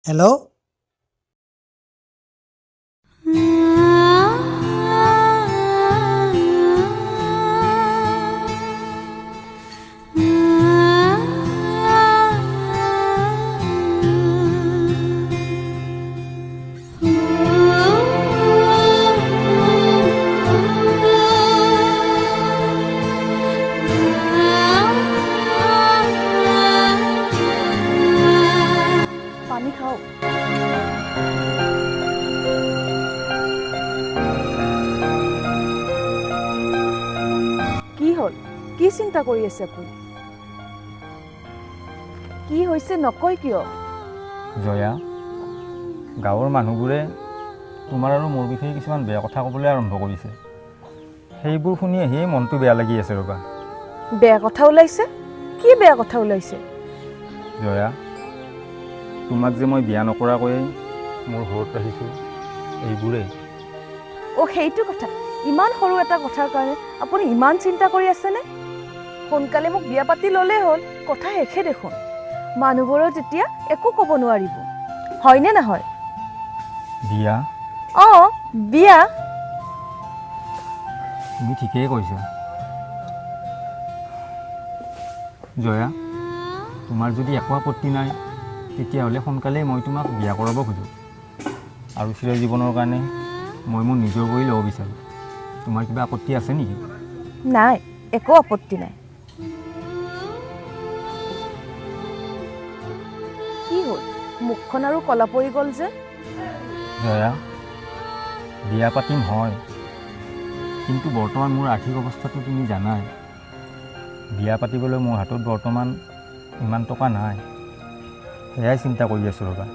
Speaker 1: হেল্ল',
Speaker 4: পানী খাওক। কি হ'ল? কি চিন্তা কৰি আছে আপুনি? কি হৈছে নকয় কিয়?
Speaker 3: জয়া, গাঁৱৰ মানুহবোৰে তোমাৰ আৰু মোৰ বিষয়ে কিছুমান বেয়া কথা ক'বলৈ আৰম্ভ কৰিছে। সেইবোৰ শুনি আহিয়ে মনটো বেয়া লাগি আছে ৰ'বা।
Speaker 4: বেয়া কথা ওলাইছে? কি বেয়া কথা ওলাইছে?
Speaker 3: জয়া, তোমাক যে মই বিয়া নকৰাকৈয়ে মোৰ ঘৰত ৰাখিছোঁ, এইবোৰেই।
Speaker 4: অ' সেইটো কথা। ইমান সৰু এটা কথাৰ কাৰণে আপুনি ইমান চিন্তা কৰি আছেনে? সোনকালে মোক বিয়া পাতি ল'লেই হ'ল, কথা শেষে দেখোন। মানুহবোৰৰ যেতিয়া একো ক'ব নোৱাৰিব, হয়নে নহয়?
Speaker 3: বিয়া?
Speaker 4: অঁ, বিয়া।
Speaker 3: তুমি ঠিকেই কৈছা জয়া। তোমাৰ যদি একো আপত্তি নাই তেতিয়াহ'লে সোনকালেই মই তোমাক বিয়া কৰাব খোজোঁ আৰু চিৰ জীৱনৰ কাৰণে মই মোৰ নিজৰ কৰি ল'ব বিচাৰোঁ। তোমাৰ কিবা আপত্তি আছে নেকি?
Speaker 4: নাই, একো আপত্তি নাই। কি হ'ল? মুখখন আৰু কলা পৰি গ'ল যে?
Speaker 3: জয়া, বিয়া পাতিম হয়, কিন্তু বৰ্তমান মোৰ আৰ্থিক অৱস্থাটো তুমি জানাই। বিয়া পাতিবলৈ মোৰ হাতত বৰ্তমান ইমান টকা নাই, সেয়াই চিন্তা কৰি আছোঁ ৰ'বা।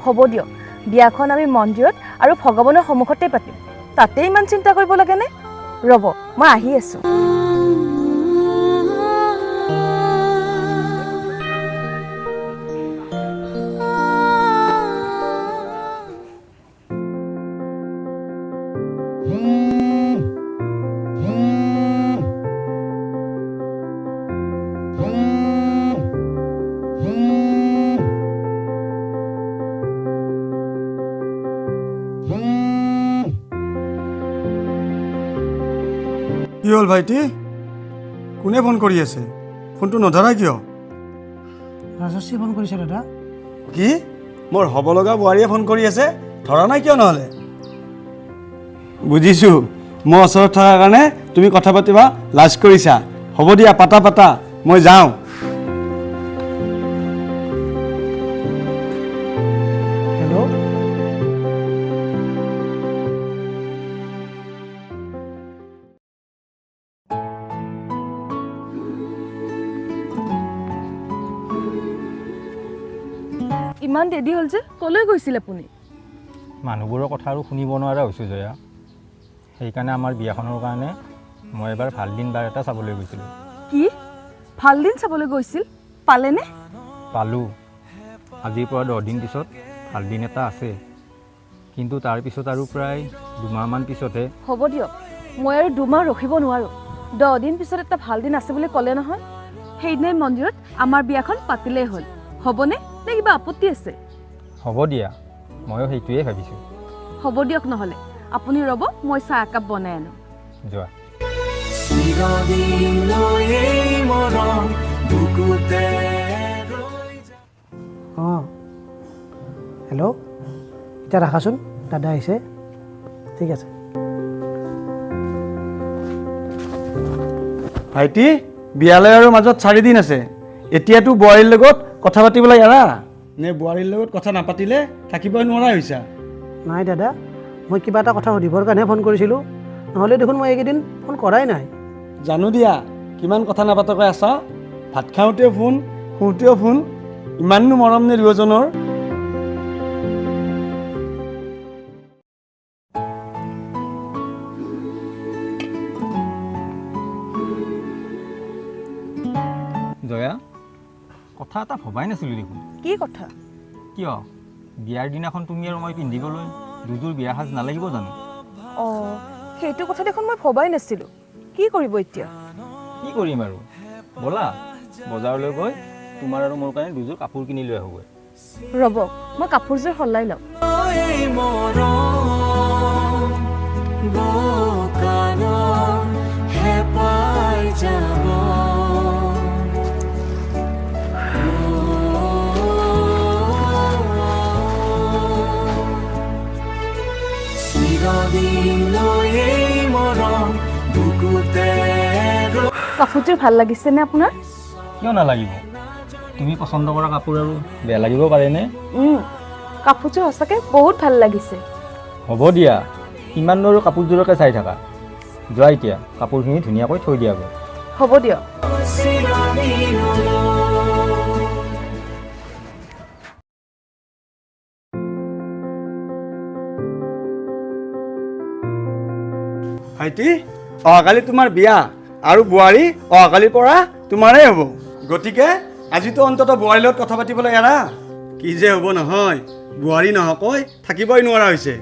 Speaker 4: হ'ব দিয়ক, বিয়াখন আমি মন্দিৰত আৰু ভগৱানৰ সন্মুখতে পাতিম। তাতে ইমান চিন্তা কৰিব লাগেনে? ৰ'ব, মই আহি আছোঁ।
Speaker 2: কি হ'ল ভাইটি? কোনে ফোন কৰি আছে? ফোনটো নধৰা কিয়?
Speaker 1: ৰাজশ্ৰী ফোন কৰিছে দাদা।
Speaker 2: কি? মোৰ হ'বলগা বোৱাৰীয়ে ফোন কৰি আছে? ধৰা নাই কিয় নহ'লে? বুজিছোঁ, মই ওচৰত থকাৰ কাৰণে তুমি কথা পাতিবা লাজ কৰিছা। হ'ব দিয়া, পাতা পাতা, মই যাওঁ।
Speaker 1: হেল্ল',
Speaker 4: ইমান দেৰি হ'ল যে, ক'লৈ গৈছিল আপুনি?
Speaker 3: মানুহবোৰৰ কথা আৰু শুনিব নোৱাৰা হৈছোঁ জয়া। সেইকাৰণে আমাৰ বিয়াখনৰ কাৰণে মই এবাৰ ভাল দিন বাৰ এটা চাবলৈ গৈছিলোঁ।
Speaker 4: কি? ভাল দিন চাবলৈ গৈছিল? পালেনে?
Speaker 3: পালোঁ। আজিৰ পৰা 10 দিন পিছত ভাল দিন এটা আছে, কিন্তু তাৰপিছত আৰু প্ৰায় 2 মাহমান পিছতহে।
Speaker 4: হ'ব দিয়ক, মই আৰু 2 মাহ ৰখিব নোৱাৰোঁ। 10 দিন পিছত এটা ভাল দিন আছে বুলি ক'লে নহয়। সেইদিনাই মন্দিৰত আমাৰ বিয়াখন পাতিলেই হ'ল। হ'বনে নে কিবা আপত্তি আছে?
Speaker 3: হ'ব দিয়া, ময়ো সেইটোৱে ভাবিছোঁ।
Speaker 4: হ'ব দিয়ক, নহ'লে আপুনি ৰ'ব, মই চাহ একাপ বনাই আনো।
Speaker 3: যোৱা।
Speaker 7: চিৰদিনলৈ এই মৰম বুকুতে ৰৈ যায়।
Speaker 1: অঁ, হেল্ল', এতিয়া ৰাখাচোন, দাদা আহিছে। ঠিক আছে।
Speaker 2: ভাইটি, বিয়ালৈ আৰু মাজত 4 দিন আছে। এতিয়াতো বোৱাৰীৰ লগত কথা পাতিবলৈ এৰা নে? বোৱাৰীৰ লগত কথা নাপাতিলে থাকিবই নোৱাৰা হৈছা?
Speaker 1: নাই দাদা, মই কিবা এটা কথা সুধিবৰ কাৰণেহে ফোন কৰিছিলোঁ, নহ'লে দেখোন মই এইকেইদিন ফোন কৰাই নাই।
Speaker 2: জানো দিয়া, কিমান কথা নাপাতকৈ আছা? ভাত খাওঁতেও ফোন, শুওঁতেও ফোন, ইমাননো মৰম নে দুয়োজনৰ?
Speaker 3: জয়া, কথা এটা ভবাই নাছিলোঁ দেখোন।
Speaker 4: কি কথা?
Speaker 3: কিয় বিয়াৰ দিনাখন তুমি আৰু মই পিন্ধিবলৈ দুযোৰ বিয়া সাজ নালাগিব জানো?
Speaker 4: অঁ, সেইটো কথা দেখোন মই ভবাই নাছিলোঁ। কি কৰিব এতিয়া?
Speaker 3: কি কৰিম আৰু, ব'লা বজাৰলৈ গৈ তোমাৰ আৰু মোৰ কাৰণে দুযোৰ কাপোৰ কিনি লৈ আহোগৈ।
Speaker 4: ৰ'ব, মই কাপোৰযোৰ সলাই লওঁ।
Speaker 7: এই মৰম গকানত হেপাই যাব চিৰদিনলৈ এই মৰম বুকুতে
Speaker 4: কাপোৰযোৰ ভাল লাগিছেনে আপোনাৰ?
Speaker 3: কিয় নালাগিব? তুমি পচন্দ কৰা কাপোৰ আৰু বেয়া লাগিব পাৰেনে?
Speaker 4: কাপোৰযোৰ সঁচাকৈ বহুত ভাল লাগিছে।
Speaker 3: হ'ব দিয়া, কিমান আৰু কাপোৰযোৰকে চাই থাকা। যোৱা এতিয়া কাপোৰখিনি ধুনীয়াকৈ থৈ দিয়াগৈ।
Speaker 4: হ'ব দিয়ক।
Speaker 2: ভাইটি, অহাকালি তোমাৰ বিয়া আৰু বোৱাৰী অহাকালিৰ পৰা তোমাৰেই হ'ব। গতিকে আজিতো অন্ততঃ বোৱাৰীৰ লগত কথা পাতিবলৈ এৰা। কি যে হ'ব নহয়, বোৱাৰী নহকৈ থাকিবই নোৱাৰা হৈছে।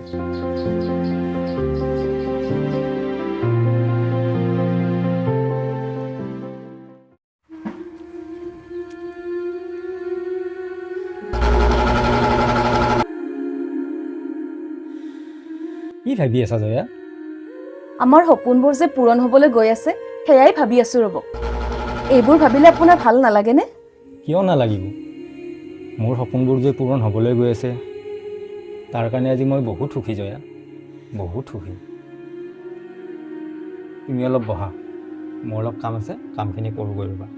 Speaker 3: কি ভাবি আছা জয়া?
Speaker 4: আমাৰ সপোনবোৰ যে পূৰণ হ'বলৈ গৈ আছে, সেয়াই ভাবি আছোঁ ৰ'ব। এইবোৰ ভাবিলে আপোনাৰ ভাল নালাগেনে?
Speaker 3: কিয় নালাগিব? মোৰ সপোনবোৰ যে পূৰণ হ'বলৈ গৈ আছে, তাৰ কাৰণে আজি মই বহুত সুখী জয়া, বহুত সুখী। তুমি অলপ বহা, মোৰ অলপ কাম আছে, কামখিনি কৰোঁগৈ ৰ'বা।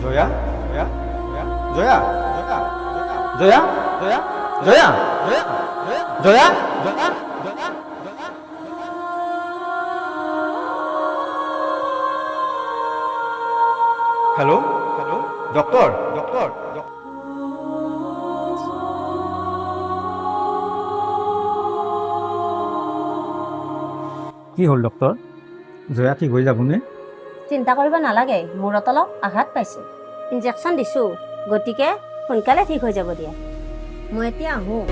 Speaker 2: Jaya, Jaya, Jaya, Jaya, Jaya, Jaya, Jaya, Jaya. Hello', hello', doctor, doctor.
Speaker 3: কি হ'ল ডক্টৰ? জয়া ঠিক হৈ যাবনে?
Speaker 5: চিন্তা কৰিব নালাগে, মূৰত অলপ আঘাত পাইছে। ইনজেকশ্যন দিছোঁ, গতিকে সোনকালে ঠিক হৈ যাব দিয়া। মই এতিয়া আহোঁ।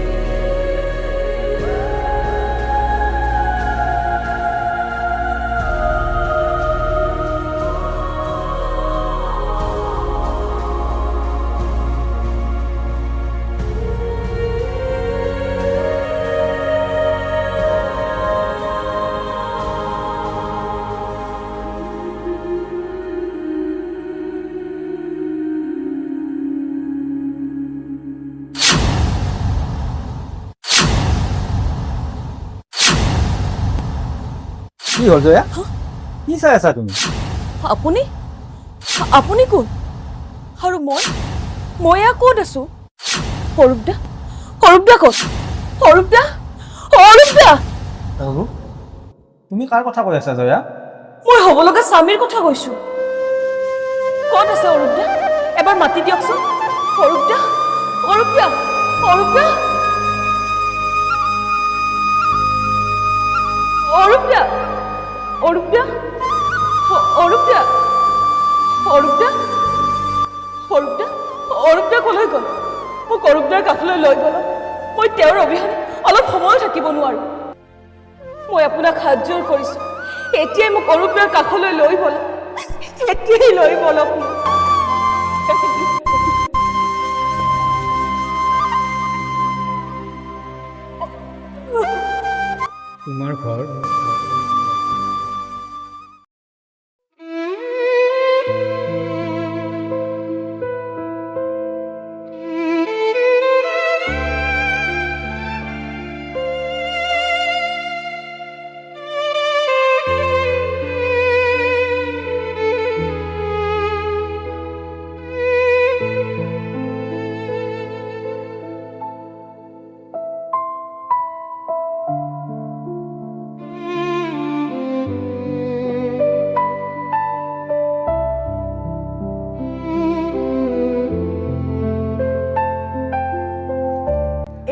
Speaker 3: কি হ'ল জয়া? কি চাই আছা তুমি?
Speaker 4: আপুনি আপুনি কোন? আৰু মই এয়া ক'ত আছোঁ? অৰূপদা, অৰূপদা ক'ত? অৰূপদা, অৰূপদা!
Speaker 3: অৰূপ, তুমি কাৰ কথা কৈ আছা জয়া?
Speaker 4: মই হ'ব লগা স্বামীৰ কথা কৈছোঁ। ক'ত আছে অৰূপদা? এবাৰ মাতি দিয়কচোন। অৰূপদা, অৰূপদা, অৰূপদা, অৰূপদা, অৰূপদা, অৰূপদা, অৰূপদা, অৰূপদা, অৰূপদা ক'লৈ গ'ল? মোক অৰূপদাৰ কাষলৈ লৈ গ'ল। মই তেওঁৰ অবিহনে অলপ সময়ো থাকিব নোৱাৰোঁ। মই আপোনাক হাত জোৰ কৰিছোঁ, এতিয়াই মোক অৰূপদাৰ কাষলৈ লৈ বলক, এতিয়াই লৈ বলক মোক।
Speaker 3: তোমাৰ ঘৰ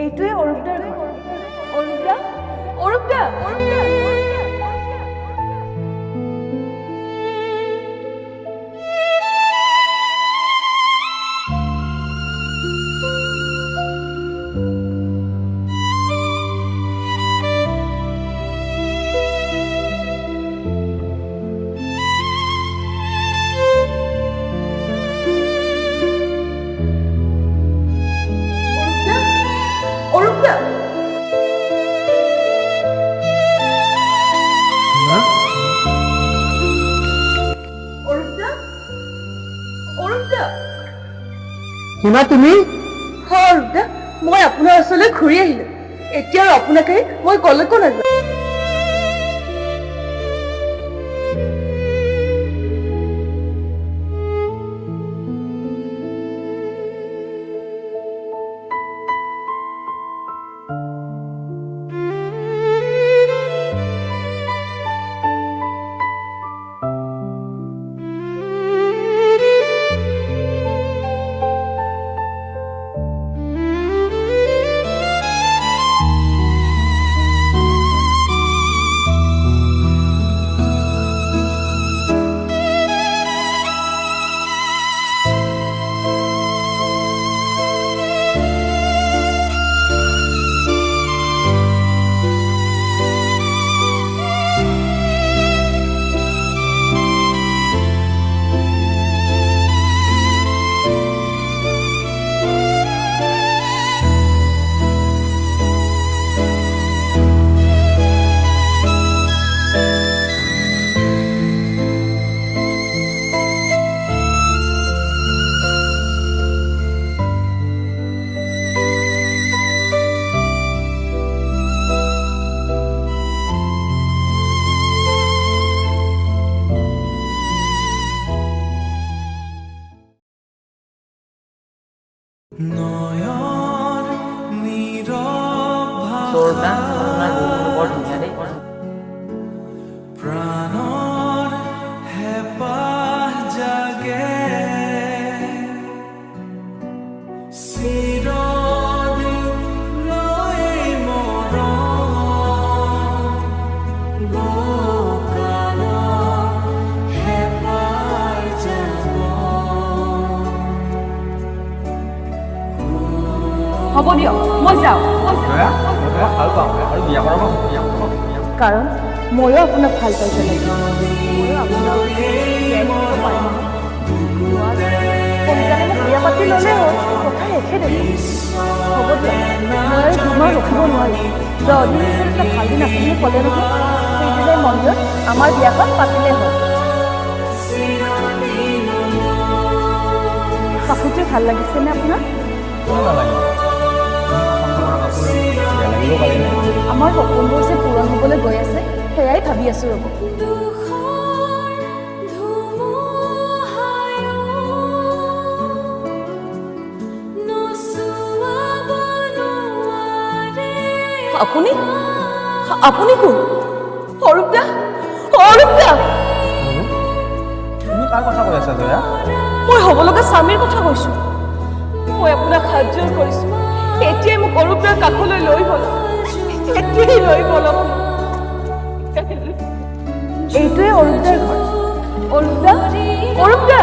Speaker 4: এইটোৱে অৰূপদাৰ ঘৰ। অৰূপদা, অৰূপদা, অৰূপদা। অৰূপদা, অৰূপদা, অৰূপদা।
Speaker 1: সীমা তুমি
Speaker 4: হয় অৰূপদা, মই আপোনাৰ ওচৰলৈ ঘূৰি আহিলো। এতিয়া আৰু আপোনাকে মই কলৈকো নাযাওঁ।
Speaker 7: নয়ন নীৰৱ
Speaker 6: সৌৰভদা আপোনাৰ বৌবন্ধু বৰ ধুনীয়া দেই।
Speaker 7: প্ৰাণৰ হেঁপাহ জাগে চিৰদিনলৈ মৰম বহুকালৰ হেঁপাহ যাব।
Speaker 4: হ'ব দিয়ক, মই যাওঁ।
Speaker 3: দয়া মই তোমাক ভাল পাওঁ আৰু বিয়া কৰাব
Speaker 4: কাৰণ ময়ো আপোনাক ভাল পাই পেলাই ময়ো আপোনাক জীয়াই থাকিব পাৰিম। সোনকালে মোক বিয়া পাতি ল'লে হ'ল, কথা একে দেখোন। হ'ব দিয়ক, মই আৰু তোমাৰ ৰখিব নোৱাৰিম। 10 দিন পিছত এটা ভাল দিন আছে বুলি ক'লে নহয়, সেইদিনাই মন্দিৰত আমাৰ বিয়াখন পাতিলে হ'ল। কাপোৰটোৱে ভাল লাগিছেনে আপোনাৰ? আমাৰ সপোনবোৰ যে পূৰণ হ'বলৈ গৈ আছে, সেয়াই ভাবি আছো ৰ'ব। আপুনি আপুনি কোন? অৰূপদা, অৰূপদা।
Speaker 3: তুমি কাৰ কথা কৈ আছা জয়া?
Speaker 4: মই হ'ব লগা স্বামীৰ কথা কৈছো। মই আপোনাক হাত জোৰ কৰিছো, এতিয়াই মোক অৰূপদাৰ কাষলৈ লৈ বলক, এতিয়াই লৈ বলক। এইটোৱে অৰূপদাৰ ঘৰ। অৰূপদা, অৰূপদা।